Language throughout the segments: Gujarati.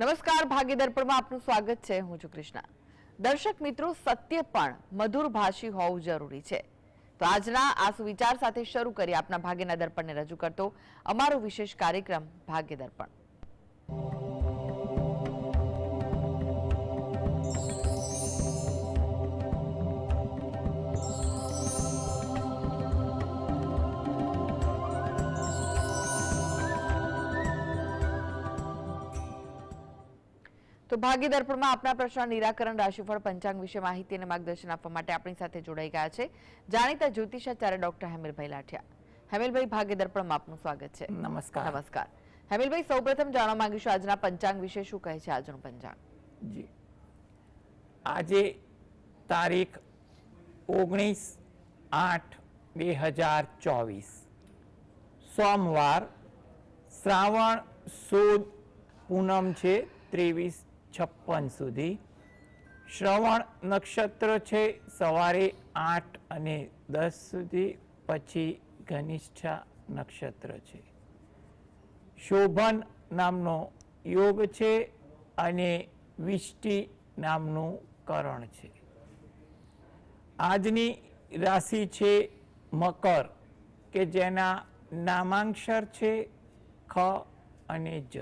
નમસ્કાર, ભાગ્ય દર્પણમાં આપનું સ્વાગત છે. હું છું કૃષ્ણા. દર્શક મિત્રો, સત્ય પણ મધુરભાષી હોવું જરૂરી છે. તો આજના આ સુવિચાર સાથે શરૂ કરી આપના ભાગ્યના દર્પણને રજૂ કરતો અમારો વિશેષ કાર્યક્રમ ભાગ્ય દર્પણ. તો ભાગ્ય દર્પણમાં આપના પ્રશ્ન નિરાકરણ, રાશિફળ, પંચાંગ વિશે માહિતી અને માર્ગદર્શન આપવા માટે આપણી સાથે જોડાઈ ગયા છે જાણીતા જ્યોતિષાચાર્ય ડોક્ટર હેમેલભાઈ લાઠિયા. હેમેલભાઈ, ભાગ્ય દર્પણમાં આપનું સ્વાગત છે. નમસ્કાર. નમસ્કાર હેમેલભાઈ, સૌપ્રથમ જાણવા માંગીશું આજના પંચાંગ વિશે. શું કહે છે આજનું પંચાંગ? જી, આજે તારીખ 19/8/2024 સોમવાર, શ્રાવણ સુદ પૂનમ છે 23:56 સુધી. શ્રવણ નક્ષત્ર છે સવારે 8:10 સુધી, પછી ઘનિષ્ઠા નક્ષત્ર છે. શોભન નામનો યોગ છે અને વિષ્ટિ નામનું કરણ છે. આજની રાશિ છે મકર, કે જેના નામાંક્ષર છે ખ અને જ.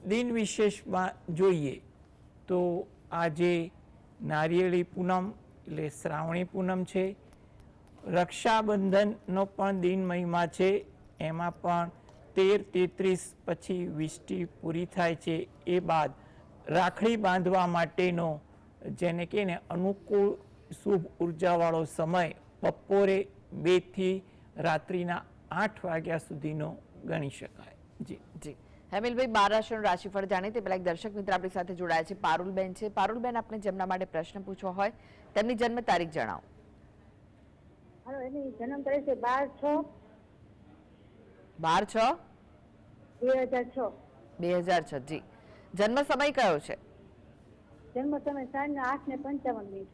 દિન વિશેષમાં જોઈએ તો આજે નારિયેળી પૂનમ એટલે શ્રાવણી પૂનમ છે. રક્ષાબંધનનો પણ દિન મહિમા છે. એમાં પણ 13:33 પછી વિષ્ટિ પૂરી થાય છે. એ બાદ રાખડી બાંધવા માટેનો જેને કહે ને અનુકૂળ શુભ ઉર્જાવાળો સમય બપોરે 2 થી રાત્રિના 8 વાગ્યા સુધીનો ગણી શકાય. જી જી હેમેલભાઈ, 12 રાશિનું રાશિફળ જાણીએ તે પહેલા એક દર્શક મિત્ર આપણી સાથે જોડાયા છે, પારુલબેન છે. પારુલબેન, આપને જેમના માટે પ્રશ્ન પૂછવો હોય તેમની જન્મ તારીખ જણાવો. હાલો, એની જન્મ તારીખ છે 12/6/2006. 12/6/2006. જી. જન્મ સમય કયો છે? જન્મ સમય સાંજના 8:55.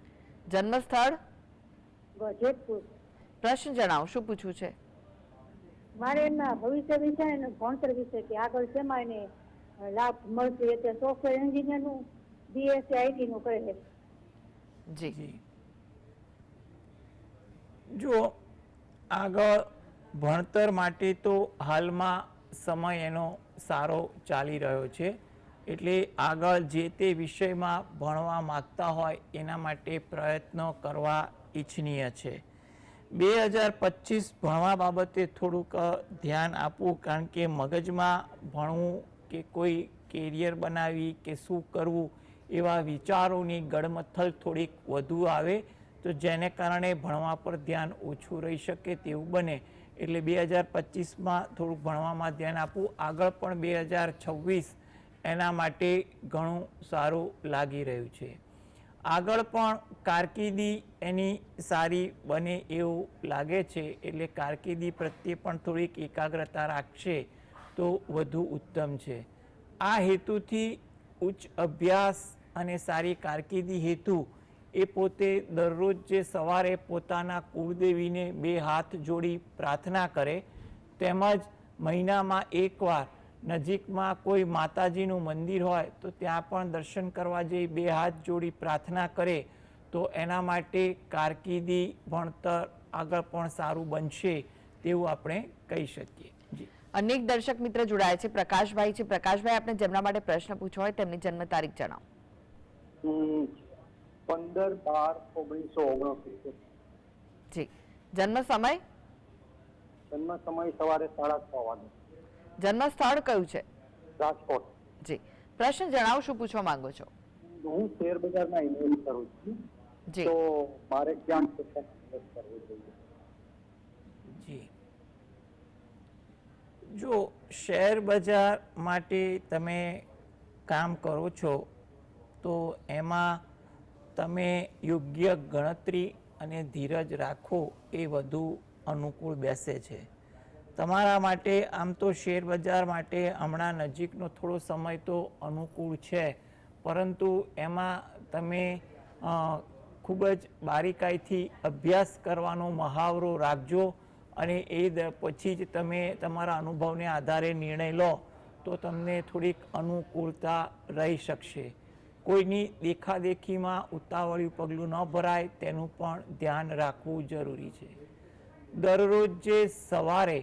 જન્મ સ્થળ? જેતપુર. પ્રશ્ન જણાવો, શું પૂછવું છે? મારે એમના ભવિષ્ય વિશે અને ભણતર વિશે કે આગળ શેમાં એને લાભ મળશે. એટલે સોફ્ટવેર એન્જિનિયરનું BSc IT નું કરે છે. જી. જો આગળ ભણતર માટે તો હાલમાં સમય એનો સારો ચાલી રહ્યો છે. એટલે આગળ જે તે વિષયમાં ભણવા માગતા હોય એના માટે પ્રયત્નો કરવા ઈચ્છનીય છે. 2025 ભણવા બાબતે થોડુંક ધ્યાન આપવું, કારણ કે મગજમાં ભણવું કે કોઈ કેરિયર બનાવી કે શું કરવું એવા વિચારોની ગડમથલ થોડીક વધુ આવે, તો જેને કારણે ભણવા પર ધ્યાન ઓછું રહી શકે તેવું બને. એટલે 2025માં થોડુંક ભણવામાં ધ્યાન આપવું. આગળ પણ 2026 એના માટે ઘણું સારું લાગી રહ્યું છે. આગળ પણ કારકિર્દી એની સારી બને એવું લાગે છે. એટલે કારકિર્દી પ્રત્યે પણ થોડીક એકાગ્રતા રાખશે તો વધુ ઉત્તમ છે. આ હેતુથી ઉચ્ચ અભ્યાસ અને સારી કારકિર્દી હેતુ એ પોતે દરરોજ જે સવારે પોતાના કુળદેવીને 2 હાથ જોડી પ્રાર્થના કરે, તેમજ મહિનામાં એકવાર નજીકમાં કોઈ માતાજીનું મંદિર હોય તો ત્યાં પણ દર્શન કરવા જઈ 2 હાથ જોડી પ્રાર્થના કરે, તો એના માટે કારકિર્દી ભણતર આગળ પણ સારું બનશે તેવું આપણે કહી શકીએ. જી. અનેક દર્શક મિત્ર જોડાયા છે. પ્રકાશભાઈ છે. પ્રકાશભાઈ, આપને જેમના માટે પ્રશ્ન પૂછવો હોય તેમની જન્મ તારીખ જણાવો. 15/12/1969. જી. જન્મ સમય? જન્મ સમય સવારે 6:30 વાગે. જન્મ સ્થળ કયું છે? રાજકોટ. જી. પ્રશ્ન જણાવો, શું પૂછવા માંગો છો? હું શેર બજારમાં ઇન્વેસ્ટ કરું છું, જી. તો મારે ક્યાં ઇન્વેસ્ટ કરવું જોઈએ? જી, જો શેર બજાર માટે તમે કામ કરો છો તો એમાં તમે યોગ્ય ગણતરી અને ધીરજ રાખો એ વધુ અનુકૂળ બેસે છે. તમારા માટે આમ તો શેર બજાર માટે હમણાં નજીકનો થોડો સમય તો અનુકૂળ છે, પરંતુ એમાં તમે ખૂબ જ બારીકાઈથી અભ્યાસ કરવાનો મહાવરો રાખજો અને એ પછી જ તમે તમારા અનુભવને આધારે નિર્ણય લો તો તમને થોડીક અનુકૂળતા રહી શકશે. કોઈની દેખાદેખીમાં ઉતાવળિયું પગલું ન ભરાય તેનું પણ ધ્યાન રાખવું જરૂરી છે. દરરોજ જે સવારે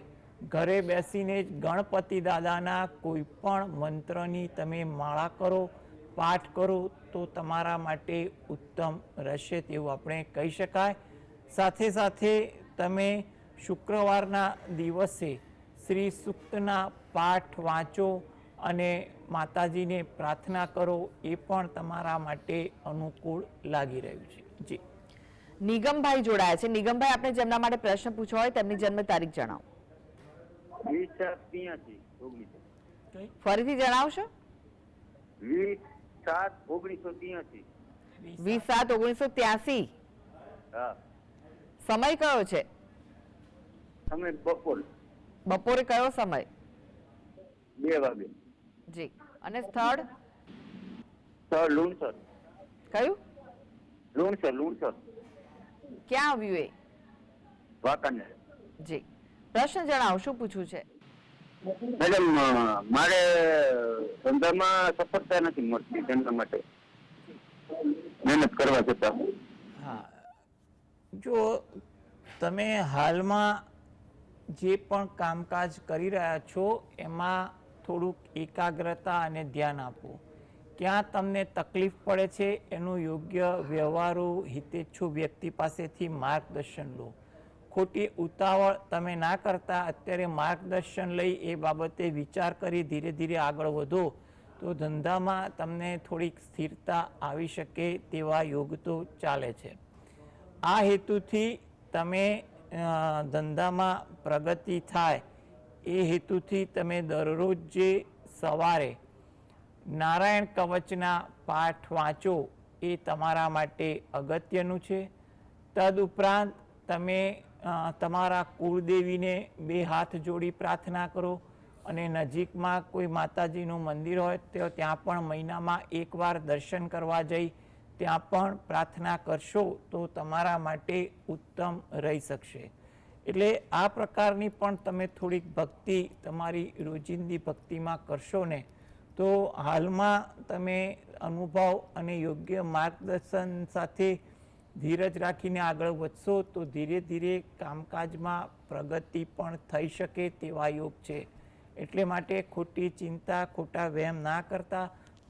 ઘરે બેસીને જ ગણપતિ દાદાના કોઈ પણ મંત્રની તમે માળા કરો, પાઠ કરો તો તમારા માટે ઉત્તમ રહેશે તેવું આપણે કહી શકાય. સાથે સાથે તમે શુક્રવારના દિવસે શ્રી સૂક્તના પાઠ વાંચો અને માતાજીને પ્રાર્થના કરો, એ પણ તમારા માટે અનુકૂળ લાગી રહ્યું છે. જી, નિગમભાઈ જોડાયા છે. નિગમભાઈ, આપણે જેમના માટે પ્રશ્ન પૂછવો હોય તેમની જન્મ તારીખ જણાવો. 20-7-83-19. ફરીથી જણાવશો? 20-7-1983. 20-7-1983. હા. સમય કયો છે? તમે બપોરે કયો સમય? 2 વાગે. જી. અને સ્થળ? સર લુણસર. કયું? લુણસર. ક્યાં આવ્યું એ? વાંકાનેર. જી. પ્રશ્ન જણાવો, શું પૂછવું છે? મેડમ, મારે ધંધામાં સફળતા નથી મળતી, ધંધા માટે મહેનત કરવા છતાં. હા, જો તમે હાલમાં જે પણ કામકાજ કરી રહ્યા છો એમાં થોડુંક એકાગ્રતા અને ધ્યાન આપો. ક્યાં તમને તકલીફ પડે છે એનું યોગ્ય વ્યવહારુ હિતેચ્છુ વ્યક્તિ પાસેથી માર્ગદર્શન લો. ખોટી ઉતાવળ તમે ના કરતા અત્યારે માર્ગદર્શન લઈ એ બાબતે વિચાર કરી ધીરે ધીરે આગળ વધો તો ધંધામાં તમને થોડીક સ્થિરતા આવી શકે તેવા યોગ તો ચાલે છે. આ હેતુથી તમે ધંધામાં પ્રગતિ થાય એ હેતુથી તમે દરરોજ જે સવારે નારાયણ કવચના પાઠ વાંચો એ તમારા માટે અગત્યનું છે. તદુપરાંત તમે તમારા કુળદેવીને 2 હાથ જોડી પ્રાર્થના કરો અને નજીકમાં કોઈ માતાજીનું મંદિર હોય તો ત્યાં પણ મહિનામાં 1 વાર દર્શન કરવા જઈ ત્યાં પણ પ્રાર્થના કરશો તો તમારા માટે ઉત્તમ રહી શકશે. એટલે આ પ્રકારની પણ તમે થોડીક ભક્તિ તમારી રોજિંદી ભક્તિમાં કરશો ને તો હાલમાં તમે અનુભવ અને યોગ્ય માર્ગદર્શન સાથે ધીરજ રાખીને આગળ વધશો તો ધીરે ધીરે કામકાજમાં પ્રગતિ પણ થઈ શકે તેવા યોગ છે. એટલે માટે ખોટી ચિંતા, ખોટા વહેમ ના કરતા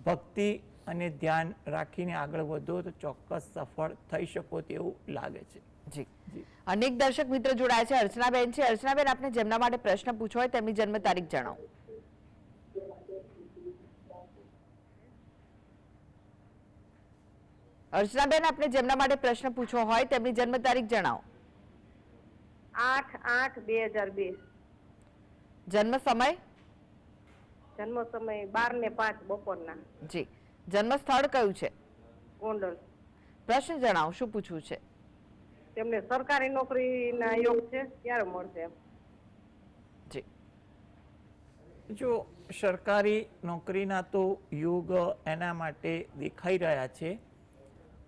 ભક્તિ અને ધ્યાન રાખીને આગળ વધો તો ચોક્કસ સફળ થઈ શકો તેવું લાગે છે. જી. અનેક દર્શક મિત્રો જોડાયા છે. અર્ચનાબેન છે. અર્ચનાબેન, આપને જેમના માટે પ્રશ્ન પૂછવો હોય તેમની જન્મ તારીખ જણાવો. અર્ચનાબેન, આપને જેમના માટે પ્રશ્ન પૂછવો હોય તેમની જન્મ તારીખ જણાવો. 8-8-2002. જન્મ સમય? જન્મ સમય 12:05 બપોરના. જી. જન્મ સ્થળ કયું છે? ગોંડલ. પ્રશ્ન જણાવો, શું પૂછવું છે? તેમને સરકારી નોકરીના યોગ છે, ક્યારે મળશે એમ? જી. જો સરકારી નોકરીના તો યોગ એના માટે દેખાઈ રહ્યા છે.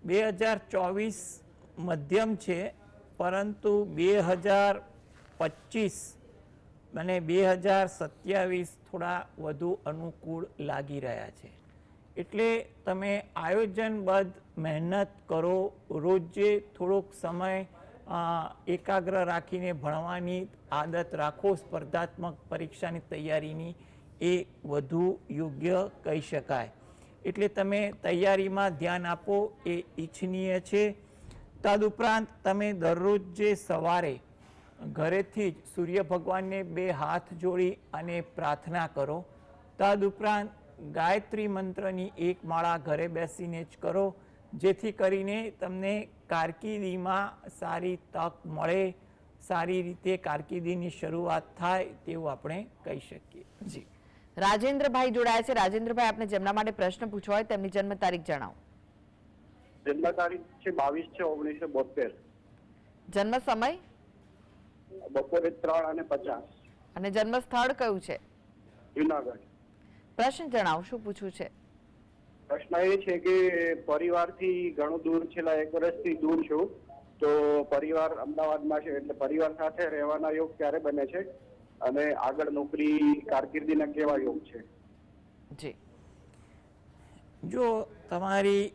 2024 મધ્યમ છે, પરંતુ 2025 અને 2027 થોડા વધુ અનુકૂળ લાગી રહ્યા છે. એટલે તમે આયોજનબદ્ધ મહેનત કરો, રોજે થોડોક સમય એકાગ્ર રાખીને ભણવાની આદત રાખો. સ્પર્ધાત્મક પરીક્ષાની તૈયારીની એ વધુ યોગ્ય કહી શકાય. એટલે તમે તૈયારીમાં ધ્યાન આપો એ ઈચ્છનીય છે. તદુપરાંત તમે દરરોજ જે સવારે ઘરેથી જ સૂર્ય ભગવાનને 2 હાથ જોડી અને પ્રાર્થના કરો. તદુપરાંત ગાયત્રી મંત્રની 1 માળા ઘરે બેસીને જ કરો, જેથી કરીને તમને કારકિર્દીમાં સારી તક મળે, સારી રીતે કારકિર્દીની શરૂઆત થાય તેવું આપણે કહી શકીએ. જી. રાજેન્દ્રભાઈ જોડાયા છે. રાજેન્દ્રભાઈ, આપને જેમના માટે પ્રશ્ન પૂછવો હોય તેમની જન્મ તારીખ જણાવો. જન્મ તારીખ છે 22/6/1972. જન્મ સમય? બપોરે 3:50. અને જન્મ સ્થળ કયું છે? જુનાગઢ. પ્રશ્ન જણાવો, શું પૂછવું છે? પ્રશ્ન એ છે કે પરિવારથી ઘણું દૂર, છેલ્લા 1 વર્ષથી દૂર છું, તો પરિવાર અમદાવાદમાં છે, એટલે પરિવાર સાથે રહેવાના યોગ ક્યારે બને છે અને આગળ નોકરી કારકિર્દીના કેવા યોગ છે? જી, જો તમારી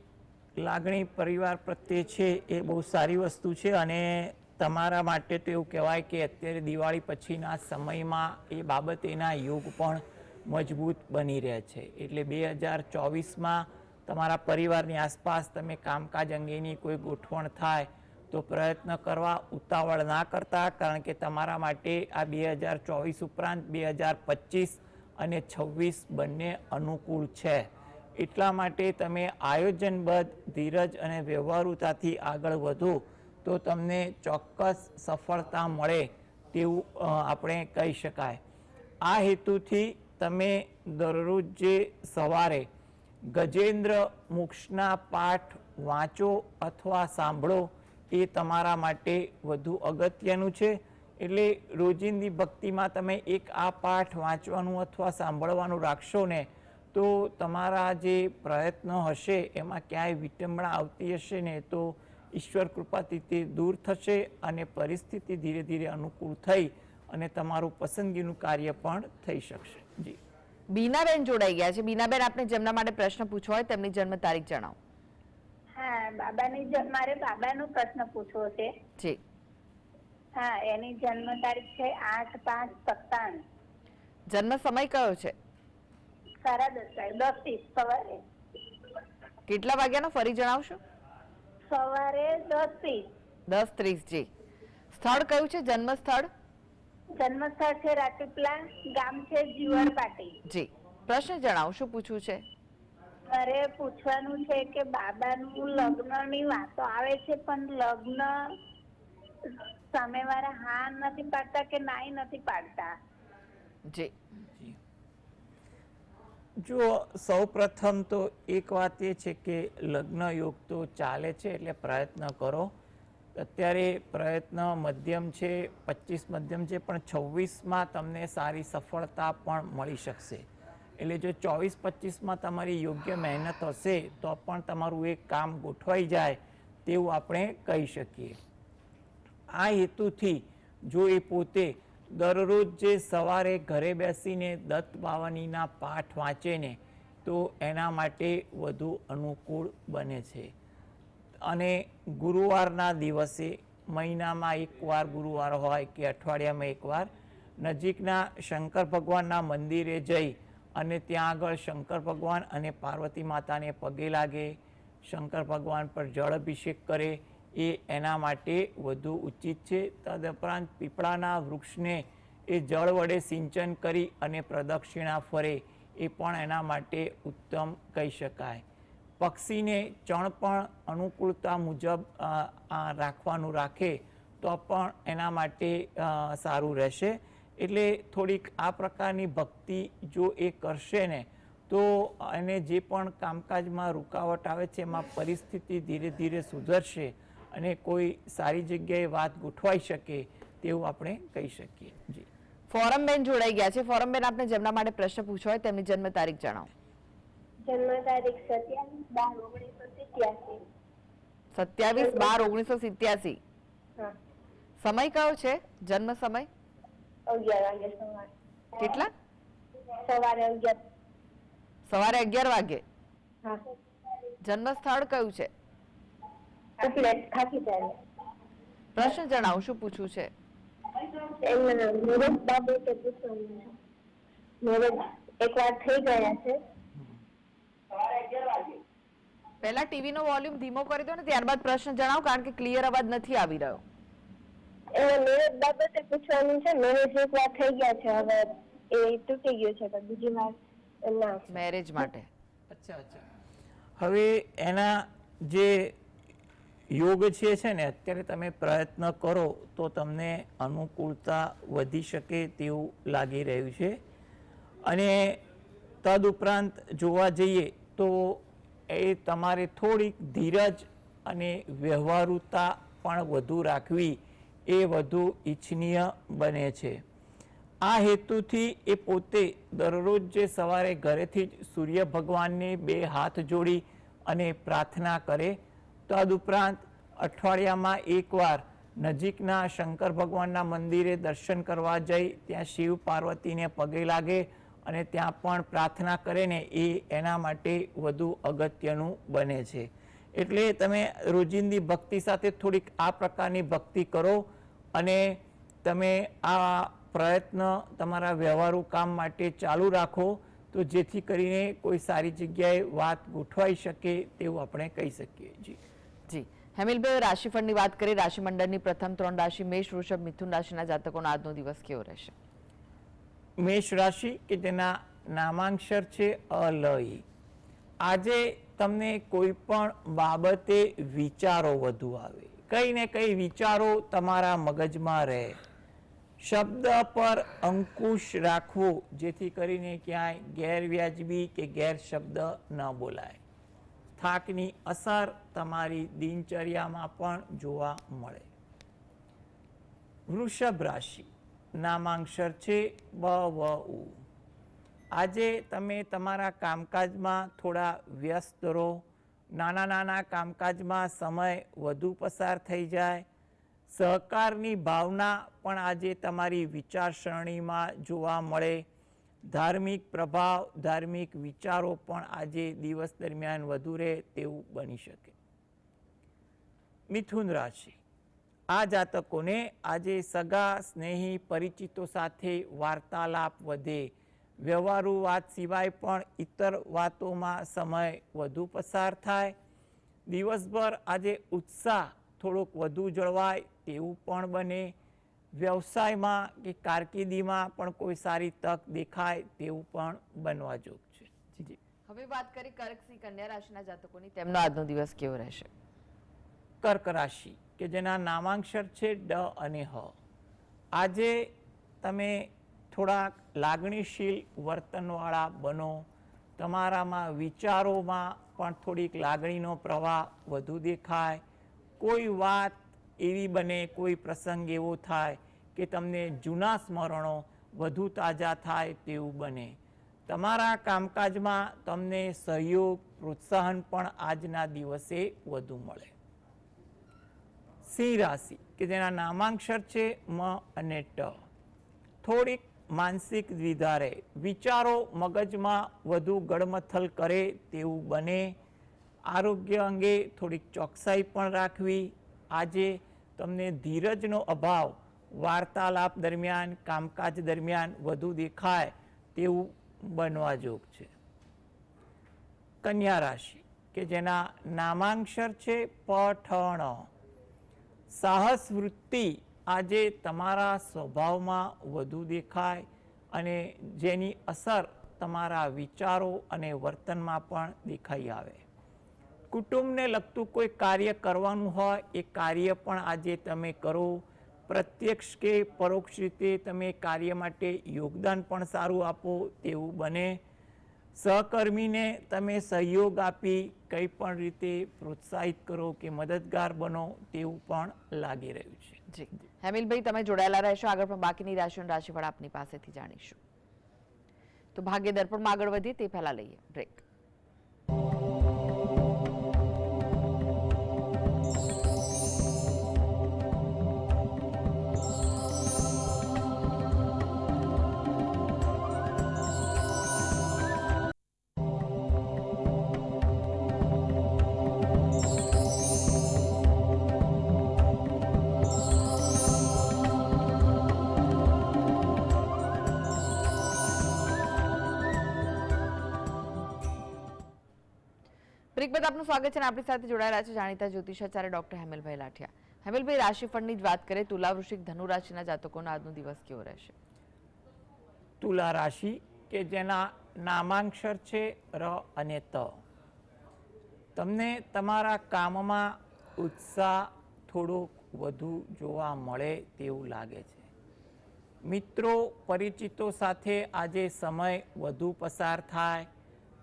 લાગણી પરિવાર પ્રત્યે છે એ બહુ સારી વસ્તુ છે અને તમારા માટે તો એવું કહેવાય કે અત્યારે દિવાળી પછીના સમયમાં એ બાબતેના યોગ પણ મજબૂત બની રહે છે. એટલે 2024માં તમારા પરિવારની આસપાસ તમે કામકાજ અંગેની કોઈ ગોઠવણ થાય તો પ્રયત્ન કરવા ઉતાવળ ના કરતા, કારણ કે તમારા માટે આ 2024 ઉપરાંત 2025 અને 26 બંને અનુકૂળ છે. એટલા માટે તમે આયોજનબદ્ધ, ધીરજ અને વ્યવહારુતાથી આગળ વધો તો તમને ચોક્કસ સફળતા મળે તેવું આપણે કહી શકાય. આ હેતુથી તમે દરરોજ જે સવારે ગજેન્દ્ર મોક્ષના પાઠ વાંચો અથવા સાંભળો એ તમારા માટે વધુ અગત્યનું છે. એટલે રોજિંદી ભક્તિમાં તમે એક આ પાઠ વાંચવાનું અથવા સાંભળવાનું રાખશો ને તો તમારા જે પ્રયત્નો હશે એમાં ક્યાંય વિટંબણા આવતી હશે ને તો ઈશ્વર કૃપાથી તે દૂર થશે અને પરિસ્થિતિ ધીરે ધીરે અનુકૂળ થઈ અને તમારું પસંદગીનું કાર્ય પણ થઈ શકશે. જી, બીનાબેન જોડાઈ ગયા છે. બીનાબેન, આપને જેમના માટે પ્રશ્ન પૂછવો હોય તેમની જન્મ તારીખ જણાવો. હા, મારે બાબાનો પ્રશ્ન પૂછવો છે. જી, હા, એની જન્મ તારીખ છે 8/5/97. જન્મ સમય કયો છે? 10:30 સવારે. કેટલા વાગ્યાનો ફરી જણાવશો? સવારે 10:30. 10:30. જી, સ્થળ કયું છે? જન્મ સ્થળ? જન્મ સ્થળ છે રાજપીપળા, ગામ છે જીવરપાટી. જી, પ્રશ્ન જણાવો, શું પૂછવું છે? મારે પૂછવાનું છે કે બાબાનું લગ્નની વાતો આવે છે પણ લગ્ન સામેવાળા હા નથી પાડતા કે નાઈ નથી પાડતા. જી, જો સૌ પ્રથમ તો એક વાત એ છે કે લગ્ન યોગ તો ચાલે છે એટલે પ્રયત્ન કરો. અત્યારે પ્રયત્ન મધ્યમ છે, 25 મધ્યમ છે, પણ 26માં તમને સારી સફળતા પણ મળી શકશે. એટલે જો 24-25માં તમારી યોગ્ય મહેનત હશે તો પણ તમારું એક કામ ગોઠવાઈ જાય તેવું આપણે કહી શકીએ. આ હેતુથી જો એ પોતે દરરોજ જે સવારે ઘરે બેસીને દત્ત બાવનીના પાઠ વાંચે ને તો એના માટે વધુ અનુકૂળ બને છે. અને ગુરુવારના દિવસે, મહિનામાં એકવાર ગુરુવાર હોય કે અઠવાડિયામાં એકવાર, નજીકના શંકર ભગવાનના મંદિરે જઈ અને ત્યાં આગળ શંકર ભગવાન અને પાર્વતી માતાને પગે લાગે, શંકર ભગવાન પર જળ અભિષેક કરે એ એના માટે વધુ ઉચિત છે. તદુપરાંત પીપળાના વૃક્ષને એ જળ વડે સિંચન કરી અને પ્રદક્ષિણા ફરે એ પણ એના માટે ઉત્તમ કહી શકાય. પક્ષીને ચણ પણ અનુકૂળતા મુજબ રાખવાનું રાખે તો પણ એના માટે સારું રહેશે. એટલે થોડીક આ પ્રકારની ભક્તિ જો એ કરશે ને તો એને જે પણ કામકાજમાં રૂકાવટ આવે છે એમાં પરિસ્થિતિ ધીરે ધીરે સુધરશે અને કોઈ સારી જગ્યાએ વાત ગોઠવાઈ શકે તેવું આપણે કહી શકીએ. જી, ફોરમબેન જોડાઈ ગયા છે. ફોરમબેન, આપને જેમના માટે પ્રશ્ન પૂછવો હોય તેમની જન્મ તારીખ જણાવો. જન્મ તારીખ 27/12/1987. 27/12/1987. હા, સમય કયો છે? જન્મ સમય 11 વાગે સવારે. કેટલા? સવારે 11. સવારે 11 વાગે. હા, જન્મ સ્થળ કયું છે? ઉપલેટ ખાકીચાર. પ્રશ્ન જણાવો, શું પૂછવું છે? એમને મેરેજ બાબતે પૂછવાનું છે. મેરેજ એકવાર થઈ ગયા છે. પહેલા ટીવી નો વોલ્યુમ ધીમો કરી દો ને ત્યારબાદ પ્રશ્ન જણાવો, કારણ કે ક્લિયર અવાજ નથી આવી રહ્યો. એને મેરેજ બાબતે પૂછવાનું છે. મેરેજ એકવાર થઈ ગયા છે, હવે એ તૂટી ગયું છે તો બીજી વાર ના. મેરેજ માટે. અચ્છા અચ્છા. હવે એના જે યોગ છે ને અત્યારે તમે પ્રયત્ન કરો તો તમને અનુકૂળતા વધી શકે તેવું લાગી રહ્યું છે. અને તદુપરાંત જોવા જઈએ તો એ તમારે થોડીક ધીરજ અને વ્યવહારુતા પણ વધુ રાખવી એ વધુ ઈચ્છનીય બને છે. આ હેતુથી એ પોતે દરરોજ જે સવારે ઘરેથી જ સૂર્ય ભગવાનને 2 હાથ જોડી અને પ્રાર્થના કરે. તદુપરાંત અઠવાડિયામાં એકવાર નજીકના શંકર ભગવાનના મંદિરે દર્શન કરવા જઈ ત્યાં શિવ પાર્વતીને પગે લાગે અને ત્યાં પણ પ્રાર્થના કરે ને એ એના માટે વધુ અગત્યનું બને છે. એટલે તમે રોજિંદી ભક્તિ સાથે થોડીક આ પ્રકારની ભક્તિ કરો અને તમે આ પ્રયત્ન તમારા વ્યવહારુ કામ માટે ચાલુ રાખો, તો જેથી કરીને કોઈ સારી જગ્યાએ વાત ગોઠવાઈ શકે તેવું આપણે કહી શકીએ. જી હેમિલભાઈ, રાશિફળની વાત કરીએ. રાશિમંડળની પ્રથમ 3 રાશિ મેષ, વૃષભ, મિથુન રાશિના જાતકોનો આજનો દિવસ કેવો રહેશે? મેષ રાશિ કે જેના નામાંક્ષર છે અલય. આજે તમને કોઈ પણ બાબતે વિચારો વધુ આવે, કઈ ને કઈ વિચારો તમારા મગજમાં રહે. શબ્દ પર અંકુશ રાખવો જેથી કરીને ક્યાંય ગેરવ્યાજબી કે ગેરશબ્દ ન બોલાય. થાકની અસર તમારી દિનચર્યામાં પણ જોવા મળે. વૃષભ રાશિ નામાંક્ષર છે બવઉ. આજે તમે તમારા કામકાજમાં થોડા વ્યસ્ત રહો. નાના નાના કામકાજમાં સમય વધુ પસાર થઈ જાય. સહકારની ભાવના પણ આજે તમારી વિચારસરણીમાં જોવા મળે. ધાર્મિક પ્રભાવ, ધાર્મિક વિચારો પણ આજે દિવસ દરમિયાન વધુ રહે તેવું બની શકે. મિથુન રાશિ, આ જાતકોને આજે સગા, સ્નેહી, પરિચિતો સાથે વાર્તાલાપ વધે. વ્યવહારુ વાત સિવાય પણ ઇતર વાતોમાં સમય વધુ પસાર થાય. દિવસભર આજે ઉત્સાહ થોડોક વધુ જળવાય તેવું પણ બને. વ્યવસાયમાં કે કારકિર્દીમાં પણ કોઈ સારી તક દેખાય તેવું પણ બનવા જોગ છે. જી, હવે વાત કરી કર્ક, સિંહ, કન્યા રાશિના જાતકોની, તેમનો આજનો દિવસ કેવો રહેશે? કર્ક રાશિ કે જેના નામાંક્ષર છે ડ અને હ. આજે તમે થોડાક લાગણીશીલ વર્તનવાળા બનો. તમારામાં વિચારોમાં પણ થોડીક લાગણીનો પ્રવાહ વધુ દેખાય. કોઈ વાત એવી બને, કોઈ પ્રસંગ એવો થાય કે તમને જૂના સ્મરણો વધુ તાજા થાય તેવું બને. તમારા કામકાજમાં તમને સહયોગ, પ્રોત્સાહન પણ આજના દિવસે વધુ મળે. સિંહ રાશિ કે જેના નામાંક્ષર છે મ અને ટ. થોડીક માનસિક દ્વિધા રહે. વિચારો મગજમાં વધુ ગડમથલ કરે તેવું બને. આરોગ્ય અંગે થોડીક ચોકસાઈ પણ રાખવી. આજે તમને ધીરજનો અભાવ વાર્તાલાપ દરમિયાન, કામકાજ દરમિયાન વધુ દેખાય તેવું બનવા જોગ છે. કન્યા રાશિ કે જેના નામાંક્ષર છે પઠણ. સાહસ વૃત્તિ આજે તમારા સ્વભાવમાં વધુ દેખાય અને જેની અસર તમારા વિચારો અને વર્તનમાં પણ દેખાઈ આવે. કુટુંબને લગતું કોઈ કાર્ય કરવાનું હોય એ કાર્ય પણ આજે તમે કરો. પ્રત્યક્ષ કે પરોક્ષ રીતે તમે કાર્ય માટે યોગદાન પણ સારું આપો તેવું બને. સહકર્મીને તમે સહયોગ આપી કંઈ પણ રીતે પ્રોત્સાહિત કરો કે મદદગાર બનો તેવું પણ લાગી રહ્યું છે. જી હેમિલભાઈ, તમે જોડાયેલા રહેશો. આગળ પણ બાકીની રાશિઓનું રાશિફળ આપની પાસેથી જાણીશું. તો ભાગ્ય દર્પણમાં આગળ વધીએ તે પહેલા લઈએ બ્રેક. બ્રેક બાદ આપનું સ્વાગત છે અને આપણી સાથે જોડાયેલા છે જાણીતા જ્યોતિષાચાર્ય ડોક્ટર હેમિલભાઈ લાઠિયા. હેમિલભાઈ, રાશિફળની જ વાત કરીએ. તુલા, વૃશ્ચિક, ધનુ રાશિના જાતકોનો આજનો દિવસ કેવો રહેશે? તુલા રાશિ કે જેના નામાંક્ષર છે ર અને ત. તમને તમારા કામમાં ઉત્સાહ થોડોક વધુ જોવા મળે તેવું લાગે છે. મિત્રો, પરિચિતો સાથે આજે સમય વધુ પસાર થાય.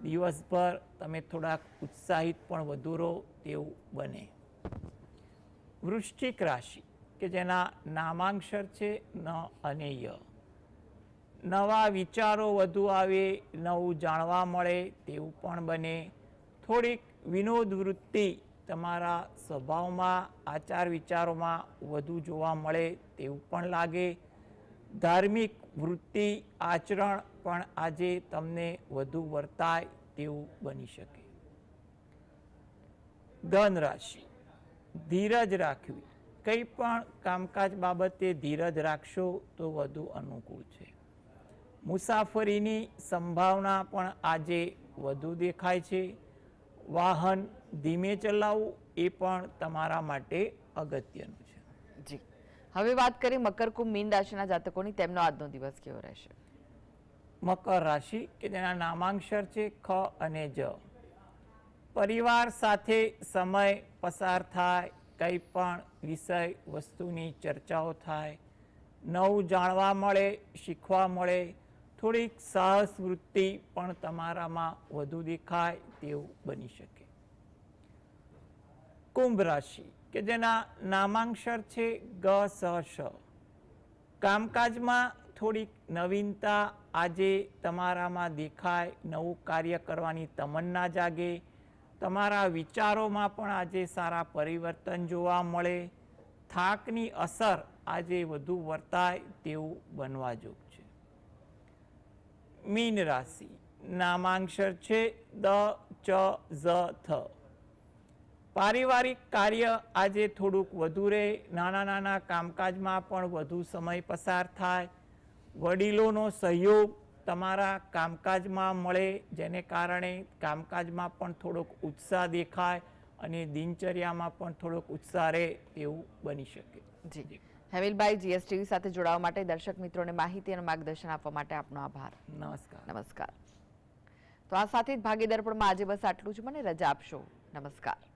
દિવસભર તમે થોડાક ઉત્સાહિત પણ વધુ રહો તેવું બને. વૃશ્ચિક રાશિ કે જેના નામાંક્ષર છે ન અને ય. નવા વિચારો વધુ આવે, નવું જાણવા મળે તેવું પણ બને. થોડીક વિનોદ વૃત્તિ તમારા સ્વભાવમાં, આચાર વિચારોમાં વધુ જોવા મળે તેવું પણ લાગે. ધાર્મિક વૃત્તિ, આચરણ પણ પણ આજે તમને વધુ વર્તાય તેવું બની શકે. ધન રાશિ, ધીરજ રાખવી. કંઈ પણ કામકાજ બાબતે ધીરજ રાખશો તો વધુ અનુકૂળ છે. મુસાફરીની સંભાવના પણ આજે વધુ દેખાય છે. વાહન ધીમે ચલાવવું એ પણ તમારા માટે અગત્યનું છે. જી, હવે વાત કરીએ મકર કુંભ મીન રાશિના જાતકોની. તેમનો આજનો દિવસ કેવો રહેશે? મકર રાશિ કે જેના નામાંક્ષર છે ખ અને જ. પરિવાર સાથે સમય પસાર થાય, કંઈ પણ વિષય વસ્તુની ચર્ચાઓ થાય, નવું જાણવા મળે, શીખવા મળે, થોડીક સાહસ વૃત્તિ પણ તમારામાં વધુ દેખાય તેવું બની શકે. કુંભ રાશિ કે જેના નામાંક્ષર છે ગ સ શ. કામકાજમાં થોડીક નવીનતા આજે તમારામાં દેખાય, નવું કાર્ય કરવાની તમન્ના જાગે, તમારા વિચારોમાં પણ આજે સારા પરિવર્તન જોવા મળે, થાકની અસર આજે વધુ વર્તાય તેવું બનવા જોગ છે. મીન રાશિ, નામાંક્ષર છે દ ચ ઝ થ. પારિવારિક કાર્ય આજે થોડુંક વધુ રહે, નાના નાના કામકાજમાં પણ વધુ સમય પસાર થાય, વડીલોનો સહયોગ તમારા કામકાજમાં મળે, જેને કારણે કામકાજમાં પણ થોડોક ઉત્સાહ દેખાય અને દિનચર્યામાં પણ થોડોક ઉત્સાહ રહે તેવું બની શકે. જી, હેમિલભાઈ, જીએસટીવી સાથે જોડાવા માટે, દર્શક મિત્રોને માહિતી અને માર્ગદર્શન આપવા માટે આપનો આભાર. નમસ્કાર. નમસ્કાર. તો આ સાથે જ ભાગ્ય દર્પણમાં આજે બસ આટલું જ. મને રજા આપશો. નમસ્કાર.